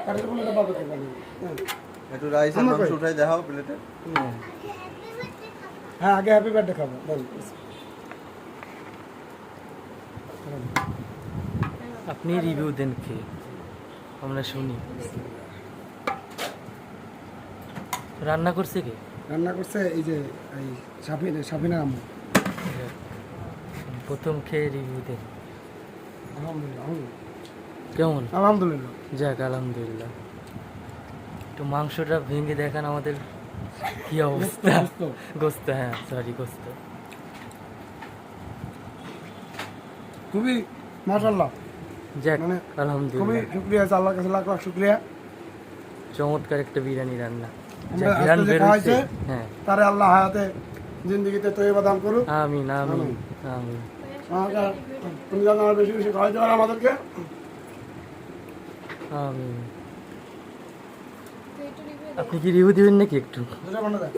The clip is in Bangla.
কাঠের ফুলটা পাবে তো জানি। একটু রাইস আর মাংস উঠাই দেখাও প্লেটে। হ্যাঁ আগে হ্যাপি বার্থডে খাবো বল। আপনি রিভিউ দেন খেয়ে আমরা শুনি। রান্না করছে কে? রান্না করছে এই যে এই সাফিনা আম্মু। প্রথম খেয়ে রিভিউ দেন আলহামদুলিল্লাহ কেমন? আলহামদুলিল্লাহ। যাক আলহামদুলিল্লাহ। একটু মাংসটা ভেঙে দেখান আমাদের কি অবস্থা। গোস্ত, হ্যাঁ সরি গোস্ত। খুবই মাশাআল্লাহ, যাক মানে খুবই আলহামদুলিল্লাহ, শুকরিয়া আল্লাহর কাছে লাখ লাখ শুকরিয়া। চমৎকার একটা বিরিয়ানি রান্না। আমরা যাক, ঘ্রাণ আজকে যে বের খাওয়াইছে, হচ্ছে। হ্যাঁ তারে আল্লাহ হায়াতে জিন্দেগিতে তৈবা দান করুক। আমিন আমিন আমিন। আমিন আমাকে তুমি যেন আর বেশি বেশি খাওয়াইতে পারো আমাদেরকে। আমিন। আপনি কি রিভিউ দিবেন নাকি একটু? দুটো বানা দেয়।